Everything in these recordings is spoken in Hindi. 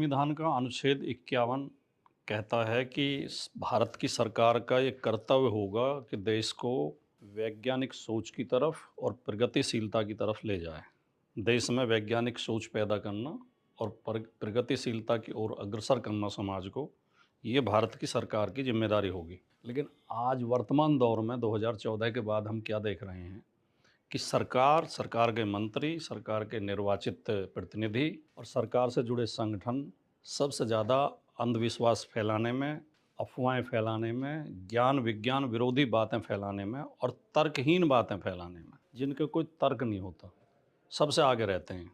संविधान का अनुच्छेद 51 कहता है कि भारत की सरकार का ये कर्तव्य होगा कि देश को वैज्ञानिक सोच की तरफ और प्रगतिशीलता की तरफ ले जाए। देश में वैज्ञानिक सोच पैदा करना और प्रगतिशीलता की ओर अग्रसर करना समाज को, ये भारत की सरकार की जिम्मेदारी होगी। लेकिन आज वर्तमान दौर में 2014 के बाद हम क्या देख रहे हैं कि सरकार के मंत्री, सरकार के निर्वाचित प्रतिनिधि और सरकार से जुड़े संगठन सबसे ज़्यादा अंधविश्वास फैलाने में, अफवाहें फैलाने में, ज्ञान विज्ञान विरोधी बातें फैलाने में और तर्कहीन बातें फैलाने में, जिनके कोई तर्क नहीं होता, सबसे आगे रहते हैं।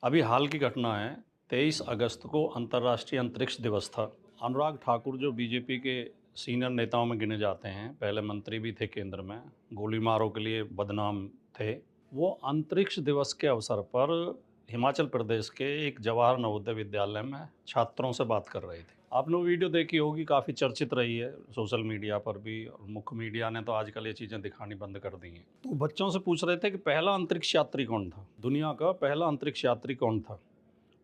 अभी हाल की घटना है, 23 अगस्त को अंतर्राष्ट्रीय अंतरिक्ष दिवस था। अनुराग ठाकुर जो बीजेपी के सीनियर नेताओं में गिने जाते हैं, पहले मंत्री भी थे केंद्र में, गोली मारों के लिए बदनाम थे, वो अंतरिक्ष दिवस के अवसर पर हिमाचल प्रदेश के एक जवाहर नवोदय विद्यालय में छात्रों से बात कर रहे थे। आपने वो वीडियो देखी होगी, काफ़ी चर्चित रही है सोशल मीडिया पर भी, और मुख्य मीडिया ने तो आजकल ये चीज़ें दिखानी बंद कर दी हैं। तो बच्चों से पूछ रहे थे कि पहला अंतरिक्ष यात्री कौन था, दुनिया का पहला अंतरिक्ष यात्री कौन था।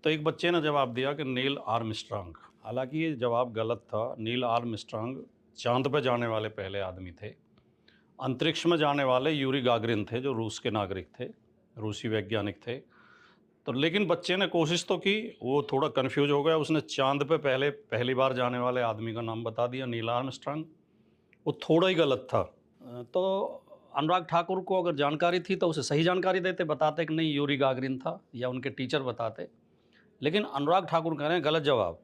तो एक बच्चे ने जवाब दिया कि नील आर्मस्ट्रांग। हालांकि ये जवाब गलत था। नील आर्मस्ट्रांग चांद पर जाने वाले पहले आदमी थे। अंतरिक्ष में जाने वाले यूरी गागरिन थे, जो रूस के नागरिक थे, रूसी वैज्ञानिक थे। तो लेकिन बच्चे ने कोशिश तो की, वो थोड़ा कंफ्यूज हो गया, उसने चांद पे पहली बार जाने वाले आदमी का नाम बता दिया, नील आर्मस्ट्रांग। वो थोड़ा ही गलत था। तो अनुराग ठाकुर को अगर जानकारी थी तो उसे सही जानकारी देते, बताते कि नहीं यूरी गागरिन था, या उनके टीचर बताते। लेकिन अनुराग ठाकुर कह रहे हैं गलत जवाब।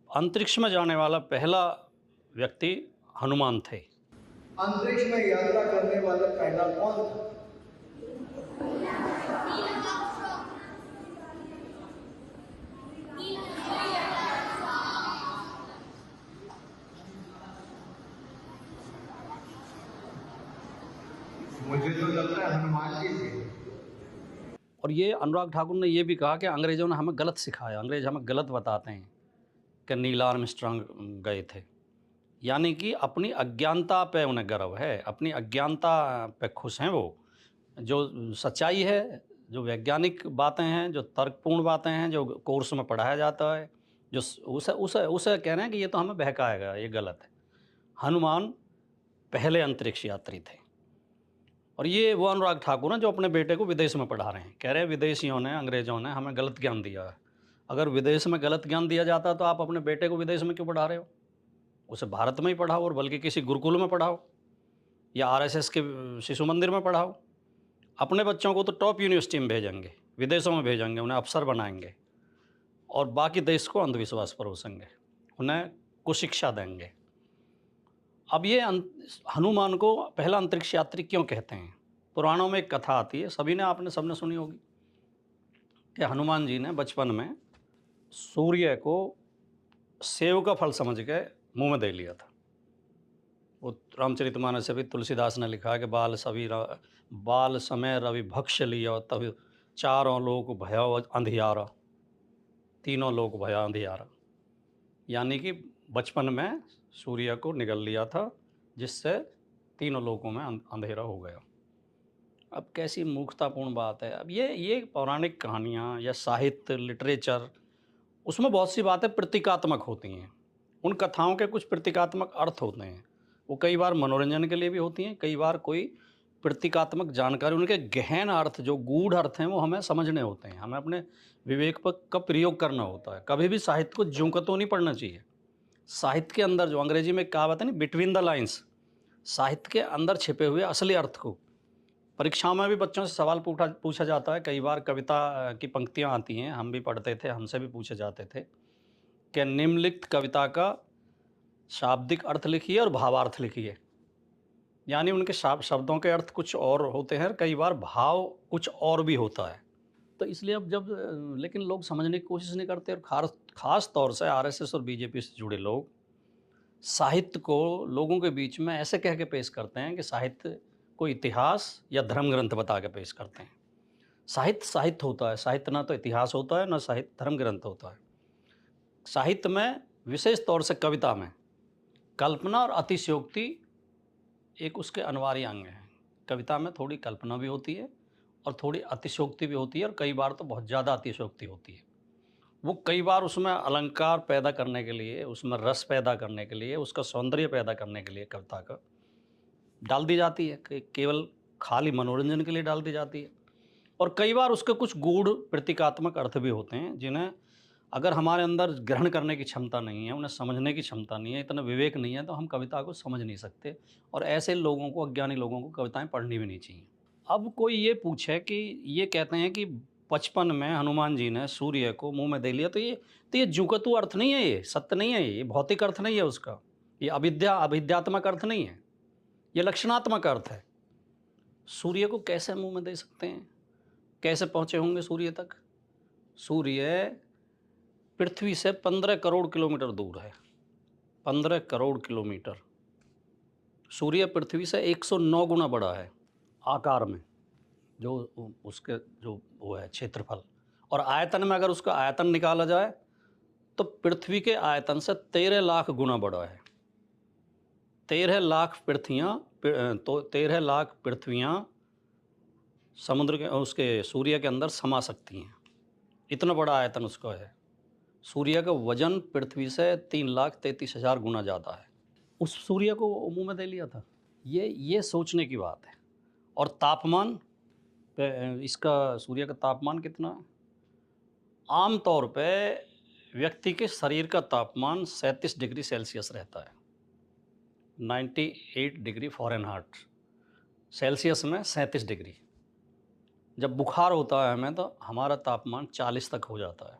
अंतरिक्ष में जाने वाला पहला व्यक्ति हनुमान थे। अंतरिक्ष में यात्रा करने वाला पहला कौन था? मुझे तो लगता है हनुमान जी थे। और ये अनुराग ठाकुर ने ये भी कहा कि अंग्रेज़ों ने हमें गलत सिखाया, अंग्रेज हमें गलत बताते हैं कि नील आर्मस्ट्रांग गए थे। यानी कि अपनी अज्ञानता पे उन्हें गर्व है, अपनी अज्ञानता पे खुश हैं वो। जो सच्चाई है, जो वैज्ञानिक बातें हैं, जो तर्कपूर्ण बातें हैं, जो कोर्स में पढ़ाया जाता है, जो उसे उसे उसे कह रहे हैं कि ये तो हमें बहकाएगा, ये गलत है। हनुमान पहले अंतरिक्ष यात्री थे। और ये वो अनुराग ठाकुर हैं जो अपने बेटे को विदेश में पढ़ा रहे हैं। कह रहे हैं विदेशियों ने, अंग्रेज़ों ने हमें गलत ज्ञान दिया है। अगर विदेश में गलत ज्ञान दिया जाता तो आप अपने बेटे को विदेश में क्यों पढ़ा रहे हो? उसे भारत में ही पढ़ाओ, और बल्कि किसी गुरुकुल में पढ़ाओ, या आरएसएस के शिशु मंदिर में पढ़ाओ। अपने बच्चों को तो टॉप यूनिवर्सिटी में भेजेंगे, विदेशों में भेजेंगे, उन्हें अफसर बनाएंगे, और बाकी देश को अंधविश्वास परोसेंगे, उन्हें कुशिक्षा देंगे। अब ये हनुमान को पहला अंतरिक्ष यात्री क्यों कहते हैं? पुराणों में एक कथा आती है, सबने सुनी होगी, कि हनुमान जी ने बचपन में सूर्य को सेव का फल समझ के मुंह में दे लिया था। वो रामचरितमानस से भी तुलसीदास ने लिखा है कि बाल समय रवि भक्ष लिया, तब चारों लोक भयो अंधियारा, तीनों लोक भया अंधियारा। यानी कि बचपन में सूर्य को निगल लिया था, जिससे तीनों लोकों में अंधेरा हो गया। अब कैसी मूर्खतापूर्ण बात है। अब ये पौराणिक कहानियाँ या साहित्य, लिटरेचर, उसमें बहुत सी बातें प्रतीकात्मक होती हैं। उन कथाओं के कुछ प्रतीकात्मक अर्थ होते हैं। वो कई बार मनोरंजन के लिए भी होती हैं, कई बार कोई प्रतीकात्मक जानकारी, उनके गहन अर्थ, जो गूढ़ अर्थ हैं, वो हमें समझने होते हैं, हमें अपने विवेक पर का प्रयोग करना होता है। कभी भी साहित्य को ज्यों का त्यों नहीं पढ़ना चाहिए। साहित्य के अंदर, जो अंग्रेजी में कहावत है ना, बिटवीन द लाइन्स, साहित्य के अंदर छिपे हुए असली अर्थ को। परीक्षाओं में भी बच्चों से सवाल पूछा जाता है। कई बार कविता की पंक्तियाँ आती हैं, हम भी पढ़ते थे, हमसे भी पूछे जाते थे कि निम्नलिखित कविता का शाब्दिक अर्थ लिखिए और भावार्थ लिखिए। यानी उनके शब्दों के अर्थ कुछ और होते हैं, कई बार भाव कुछ और भी होता है। तो इसलिए अब लेकिन लोग समझने की कोशिश नहीं करते, और ख़ास तौर से आरएसएस और बीजेपी से जुड़े लोग साहित्य को लोगों के बीच में ऐसे कह के पेश करते हैं कि साहित्य को इतिहास या धर्म ग्रंथ बता के पेश करते हैं। साहित्य साहित्य होता है, साहित्य ना तो इतिहास होता है, ना साहित्य धर्म ग्रंथ होता है। साहित्य में, विशेष तौर से कविता में, कल्पना और अतिशयोक्ति एक उसके अनिवार्य अंग हैं। कविता में थोड़ी कल्पना भी होती है और थोड़ी अतिशयोक्ति भी होती है, और कई बार तो बहुत ज़्यादा अतिशयोक्ति होती है। वो कई बार उसमें अलंकार पैदा करने के लिए, उसमें रस पैदा करने के लिए, उसका सौंदर्य पैदा करने के लिए कविता का डाल दी जाती है, केवल खाली मनोरंजन के लिए डाल दी जाती है। और कई बार उसके कुछ गूढ़ प्रतीकात्मक अर्थ भी होते हैं, जिन्हें अगर हमारे अंदर ग्रहण करने की क्षमता नहीं है, उन्हें समझने की क्षमता नहीं है, इतना विवेक नहीं है, तो हम कविता को समझ नहीं सकते। और ऐसे लोगों को, अज्ञानी लोगों को कविताएं पढ़नी भी नहीं चाहिए। अब कोई ये पूछे कि ये कहते हैं कि बचपन में हनुमान जी ने सूर्य को मुंह में दे लिया, तो ये जुगतु अर्थ नहीं है, ये सत्य नहीं है, ये भौतिक अर्थ नहीं है उसका, ये अविद्यात्मक अर्थ नहीं है, ये लक्षणात्मक अर्थ है। सूर्य को कैसे मुंह में दे सकते हैं? कैसे पहुंचे होंगे सूर्य तक? सूर्य पृथ्वी से 15 करोड़ किलोमीटर दूर है। 15 करोड़ किलोमीटर। सूर्य पृथ्वी से 109 गुना बड़ा है आकार में, जो उसके जो वो है क्षेत्रफल। और आयतन में अगर उसका आयतन निकाला जाए तो पृथ्वी के आयतन से 13 लाख गुना बड़ा है। 13 लाख पृथ्वियाँ समुद्र के, उसके सूर्य के अंदर समा सकती हैं, इतना बड़ा आयतन उसका है। सूर्य का वजन पृथ्वी से 3,33,000 गुना ज़्यादा है। उस सूर्य को मुंह में दे लिया था, ये सोचने की बात है। और तापमान, इसका सूर्य का तापमान कितना है? आम तौर पे व्यक्ति के शरीर का तापमान 37 डिग्री सेल्सियस रहता है, 98 डिग्री फ़ारेनहाइट, सेल्सियस में 37 डिग्री। जब बुखार होता है हमें तो हमारा तापमान 40 तक हो जाता है,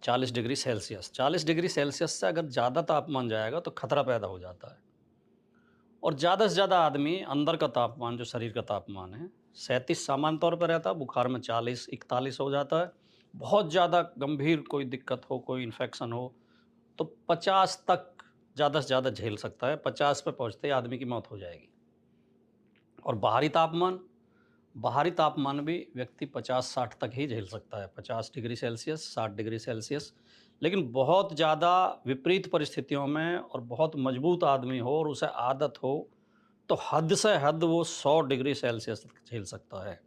40 डिग्री सेल्सियस। 40 डिग्री सेल्सियस से अगर ज़्यादा तापमान जाएगा तो खतरा पैदा हो जाता है। और ज़्यादा से ज़्यादा आदमी अंदर का तापमान, जो शरीर का तापमान है, 37 सामान्य तौर पर रहता है, बुखार में 40-41 हो जाता है। बहुत ज़्यादा गंभीर कोई दिक्कत हो, कोई इन्फेक्शन हो तो 50 तक ज़्यादा से ज़्यादा झेल सकता है। 50 पे पहुँचते ही आदमी की मौत हो जाएगी। और बाहरी तापमान भी व्यक्ति 50-60 तक ही झेल सकता है, 50 डिग्री सेल्सियस, 60 डिग्री सेल्सियस। लेकिन बहुत ज़्यादा विपरीत परिस्थितियों में और बहुत मजबूत आदमी हो और उसे आदत हो तो हद से हद वो 100 डिग्री सेल्सियस तक झेल सकता है।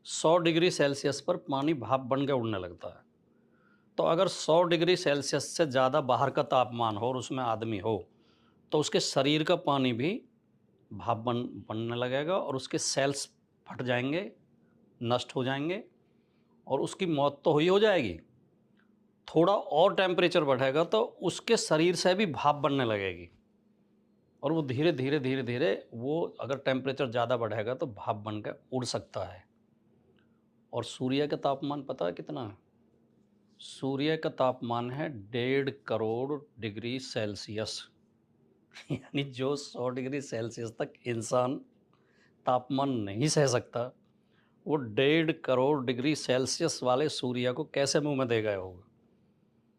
100 डिग्री सेल्सियस पर पानी भाप बन के उड़ने लगता है। तो अगर 100 डिग्री सेल्सियस से ज़्यादा बाहर का तापमान हो और उसमें आदमी हो तो उसके शरीर का पानी भी भाप बनने लगेगा और उसके सेल्स फट जाएंगे, नष्ट हो जाएंगे और उसकी मौत तो हुई हो जाएगी। थोड़ा और टेम्परेचर बढ़ेगा तो उसके शरीर से भी भाप बनने लगेगी और वो धीरे धीरे वो, अगर टेम्परेचर ज़्यादा बढ़ेगा तो भाप बन के उड़ सकता है। और सूर्य का तापमान पता है कितना है? सूर्य का तापमान है 1.5 करोड़ डिग्री सेल्सियस। यानी जो 100 डिग्री सेल्सियस तक इंसान तापमान नहीं सह सकता, वो 1.5 करोड़ डिग्री सेल्सियस वाले सूर्य को कैसे मुंह में दे गया होगा?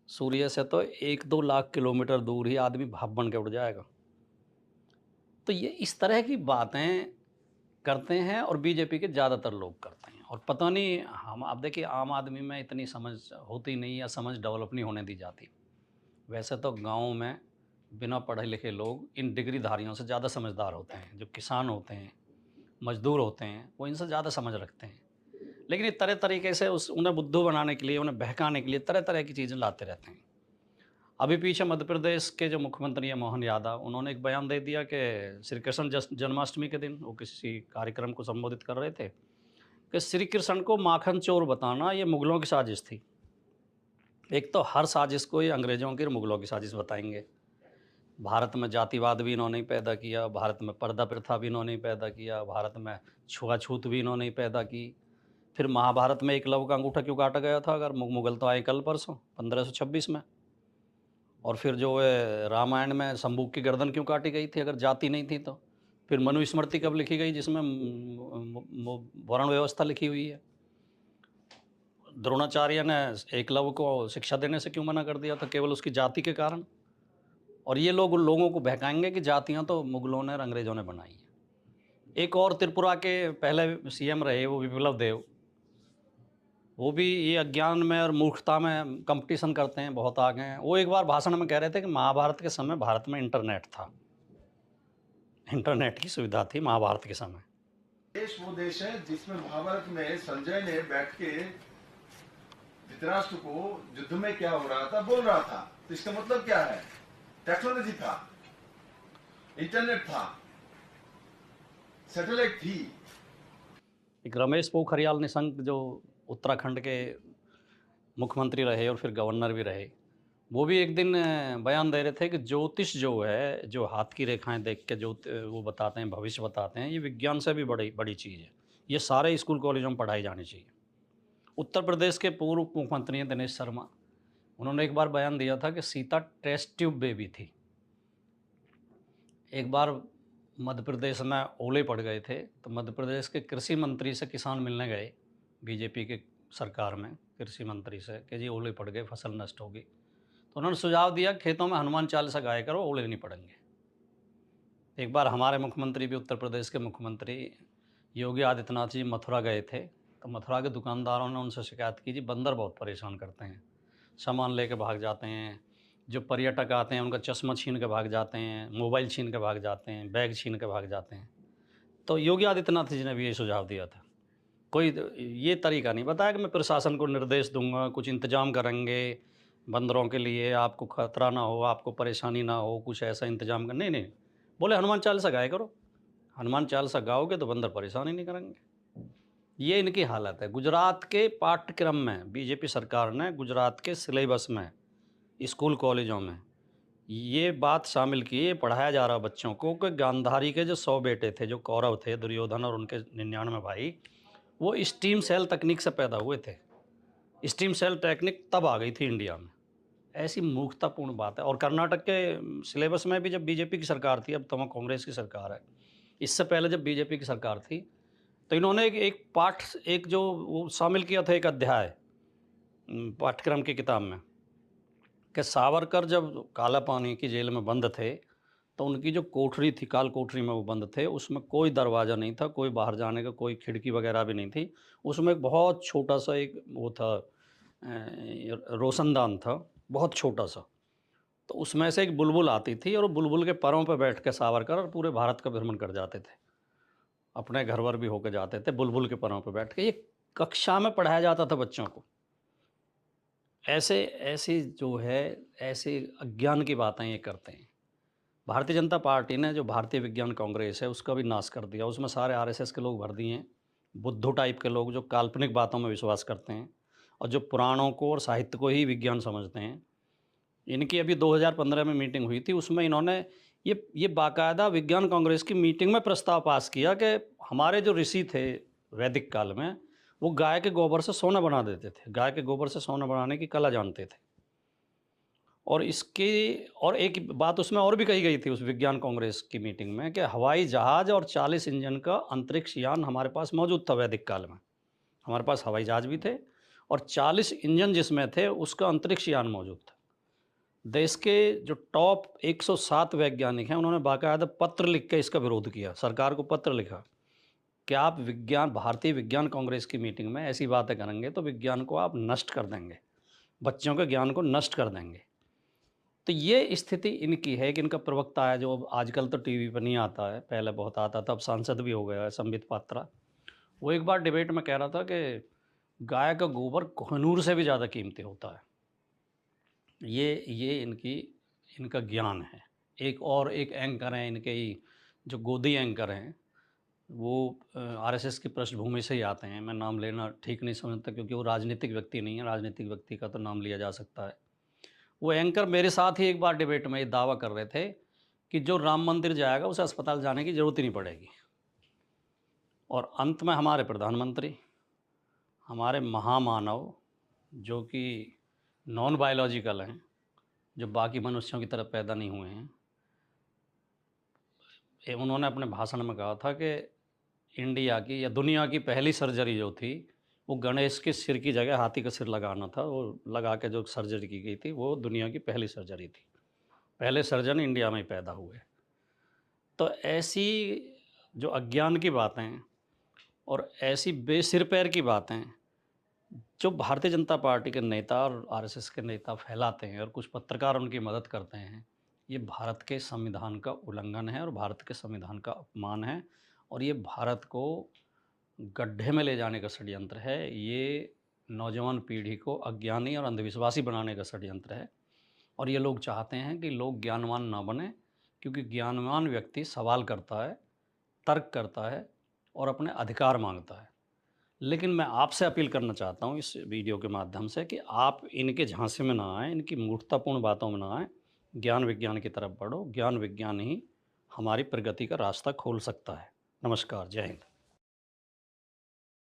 सूर्य से तो 1-2 लाख किलोमीटर दूर ही आदमी भाप बन के उड़ जाएगा। तो ये इस तरह की बातें करते हैं और बीजेपी के ज़्यादातर लोग करते हैं। और पता नहीं, हम, अब देखिए, आम आदमी में इतनी समझ होती नहीं या समझ डेवलप नहीं होने दी जाती। वैसे तो गाँव में बिना पढ़े लिखे लोग इन डिग्रीधारियों से ज़्यादा समझदार होते हैं। जो किसान होते हैं, मजदूर होते हैं, वो इनसे ज़्यादा समझ रखते हैं। लेकिन ये तरह तरीके से उन्हें बुद्धू बनाने के लिए, उन्हें बहकाने के लिए तरह तरह की चीज़ें लाते रहते हैं। अभी पीछे मध्य प्रदेश के जो मुख्यमंत्री हैं मोहन यादव, उन्होंने एक बयान दे दिया कि श्री कृष्ण जन्माष्टमी के दिन वो किसी कार्यक्रम को संबोधित कर रहे थे कि श्री कृष्ण को माखन चोर बताना ये मुग़लों की साजिश थी। एक तो हर साजिश को ये अंग्रेज़ों की और मुग़लों की साजिश बताएंगे। भारत में जातिवाद भी इन्होंने ही पैदा किया, भारत में पर्दा प्रथा भी इन्होंने ही पैदा किया, भारत में छुआछूत भी इन्होंने ही पैदा की। फिर महाभारत में एकलव्य का अंगूठा क्यों काटा गया था? अगर मुग़ल तो आए कल परसों 1526 में। और फिर जो है रामायण में शंभू की गर्दन क्यों काटी गई थी अगर जाति नहीं थी तो? फिर मनुस्मृति कब लिखी गई जिसमें वर्ण व्यवस्था लिखी हुई है? द्रोणाचार्य ने एकलव्य को शिक्षा देने से क्यों मना कर दिया था? केवल उसकी जाति के कारण। और ये लोग उन लोगों को बहकाएंगे कि जातियां तो मुग़लों ने और अंग्रेज़ों ने बनाई हैं। एक और त्रिपुरा के पहले सीएम रहे, वो विप्लव देव, वो भी ये अज्ञान में और मूर्खता में कंपटीशन करते हैं, बहुत आगे हैं। वो एक बार भाषण में कह रहे थे कि महाभारत के समय भारत में इंटरनेट था, इंटरनेट की सुविधा थी महाभारत के समय। देश वो देश है जिसमें महाभारत में संजय ने बैठ के धृतराष्ट्र को युद्ध में क्या हो रहा था बोल रहा था। तो इसका मतलब क्या है? टेक्नोलॉजी था, इंटरनेट था, सैटेलाइट थी। एक रमेश पोखरियाल निशंक जो उत्तराखंड के मुख्यमंत्री रहे और फिर गवर्नर भी रहे, वो भी एक दिन बयान दे रहे थे कि ज्योतिष जो है, जो हाथ की रेखाएं देख के जो वो बताते हैं, भविष्य बताते हैं, ये विज्ञान से भी बड़ी बड़ी चीज़ है। ये सारे स्कूल कॉलेजों में पढ़ाई जानी चाहिए। उत्तर प्रदेश के पूर्व मुख्यमंत्री हैं दिनेश शर्मा, उन्होंने एक बार बयान दिया था कि सीता टेस्ट ट्यूब बेबी थी। एक बार मध्य प्रदेश में ओले पड़ गए थे, तो मध्य प्रदेश के कृषि मंत्री से किसान मिलने गए, बीजेपी के सरकार में कृषि मंत्री से, कि जी ओले पड़ गए, फसल नष्ट होगी। तो उन्होंने सुझाव दिया खेतों में हनुमान चालीसा गाया करो, ओले नहीं पड़ेंगे। एक बार हमारे मुख्यमंत्री भी, उत्तर प्रदेश के मुख्यमंत्री योगी आदित्यनाथ जी मथुरा गए थे, तो मथुरा के दुकानदारों ने उनसे शिकायत की, जी बंदर बहुत परेशान करते हैं, सामान लेके भाग जाते हैं, जो पर्यटक आते हैं उनका चश्मा छीन के भाग जाते हैं, मोबाइल छीन के भाग जाते हैं, बैग छीन के भाग जाते हैं। तो योगी आदित्यनाथ जी ने भी ये सुझाव दिया था। कोई ये तरीका नहीं बताया कि मैं प्रशासन को निर्देश दूंगा, कुछ इंतजाम करेंगे बंदरों के लिए, आपको खतरा ना हो, आपको परेशानी ना हो, कुछ ऐसा इंतजाम कर, नहीं नहीं, बोले हनुमान चालीसा गाया करो, हनुमान चालीसा गाओगे तो बंदर परेशान ही नहीं करेंगे। ये इनकी हालत है। गुजरात के पाठ्यक्रम में बीजेपी सरकार ने, गुजरात के सिलेबस में, स्कूल कॉलेजों में ये बात शामिल की, ये पढ़ाया जा रहा बच्चों को कि गांधारी के जो 100 बेटे थे, जो कौरव थे, दुर्योधन और उनके 99 भाई, वो स्टीम सेल तकनीक से पैदा हुए थे। स्टीम सेल टेक्निक तब आ गई थी इंडिया में। ऐसी मूर्खतापूर्ण बात है। और कर्नाटक के सिलेबस में भी जब बीजेपी की सरकार थी, अब तो कांग्रेस की सरकार है, इससे पहले जब बीजेपी की सरकार थी, तो इन्होंने एक पाठ, एक जो वो शामिल किया था, एक अध्याय पाठ्यक्रम की किताब में, कि सावरकर जब काला पानी की जेल में बंद थे, तो उनकी जो कोठरी थी, काल कोठरी में वो बंद थे, उसमें कोई दरवाज़ा नहीं था, कोई बाहर जाने का, कोई खिड़की वगैरह भी नहीं थी। उसमें एक बहुत छोटा सा एक वो था, रोशनदान था, बहुत छोटा सा। तो उसमें से एक बुलबुल आती थी और बुलबुल के परों पर बैठ के सावरकर और पूरे भारत का भ्रमण कर जाते थे, अपने घर वर भी होकर जाते थे, बुलबुल के परों पर बैठ के। ये कक्षा में पढ़ाया जाता था बच्चों को। ऐसे ऐसी जो है, ऐसे अज्ञान की बातें ये करते हैं। भारतीय जनता पार्टी ने जो भारतीय विज्ञान कांग्रेस है, उसका भी नाश कर दिया। उसमें सारे आरएसएस के लोग भर दिए हैं, बुद्धू टाइप के लोग जो काल्पनिक बातों में विश्वास करते हैं और जो पुराणों को और साहित्य को ही विज्ञान समझते हैं। इनकी अभी 2015 में मीटिंग हुई थी, उसमें इन्होंने ये बाकायदा विज्ञान कांग्रेस की मीटिंग में प्रस्ताव पास किया कि हमारे जो ऋषि थे वैदिक काल में, वो गाय के गोबर से सोना बना देते थे, गाय के गोबर से सोना बनाने की कला जानते थे। और एक बात उसमें और भी कही गई थी उस विज्ञान कांग्रेस की मीटिंग में, कि हवाई जहाज़ और 40 इंजन का अंतरिक्ष यान हमारे पास मौजूद था वैदिक काल में। हमारे पास हवाई जहाज़ भी थे और 40 इंजन जिसमें थे उसका अंतरिक्ष यान मौजूद था। देश के जो टॉप 107 वैज्ञानिक हैं, उन्होंने बाकायदा पत्र लिख के इसका विरोध किया, सरकार को पत्र लिखा कि आप भारतीय विज्ञान कांग्रेस की मीटिंग में ऐसी बातें करेंगे तो विज्ञान को आप नष्ट कर देंगे, बच्चों के ज्ञान को नष्ट कर देंगे। तो ये स्थिति इनकी है कि इनका प्रवक्ता है, जो आजकल तो टीवी पर नहीं आता है, पहले बहुत आता था, अब सांसद भी हो गया है, संबित पात्रा। वो एक बार डिबेट में कह रहा था कि गाय का गोबर कोहिनूर से भी ज़्यादा कीमती होता है। ये इनका ज्ञान है। एक एंकर हैं इनके ही, जो गोदी एंकर हैं, वो आरएसएस की पृष्ठभूमि से ही आते हैं। मैं नाम लेना ठीक नहीं समझता क्योंकि वो राजनीतिक व्यक्ति नहीं है, राजनीतिक व्यक्ति का तो नाम लिया जा सकता है। वो एंकर मेरे साथ ही एक बार डिबेट में ये दावा कर रहे थे कि जो राम मंदिर जाएगा उसे अस्पताल जाने की ज़रूरत ही नहीं पड़ेगी। और अंत में हमारे प्रधानमंत्री, हमारे महामानव, जो कि नॉन बायोलॉजिकल हैं, जो बाकी मनुष्यों की तरह पैदा नहीं हुए हैं, उन्होंने अपने भाषण में कहा था कि इंडिया की या दुनिया की पहली सर्जरी जो थी, वो गणेश के सिर की जगह हाथी का सिर लगाना था। वो लगा के जो सर्जरी की गई थी, वो दुनिया की पहली सर्जरी थी। पहले सर्जन इंडिया में ही पैदा हुए। तो ऐसी जो अज्ञान की बातें और ऐसी बेसिर पैर की बातें जो भारतीय जनता पार्टी के नेता और आरएसएस के नेता फैलाते हैं और कुछ पत्रकार उनकी मदद करते हैं, ये भारत के संविधान का उल्लंघन है और भारत के संविधान का अपमान है और ये भारत को गड्ढे में ले जाने का षड्यंत्र है। ये नौजवान पीढ़ी को अज्ञानी और अंधविश्वासी बनाने का षड्यंत्र है। और ये लोग चाहते हैं कि लोग ज्ञानवान ना बने, क्योंकि ज्ञानवान व्यक्ति सवाल करता है, तर्क करता है और अपने अधिकार मांगता है। लेकिन मैं आपसे अपील करना चाहता हूँ इस वीडियो के माध्यम से कि आप इनके झांसे में ना आएँ, इनकी मूर्खतापूर्ण बातों में ना आएँ, ज्ञान विज्ञान की तरफ बढ़ो। ज्ञान विज्ञान ही हमारी प्रगति का रास्ता खोल सकता है। नमस्कार, जय हिंद।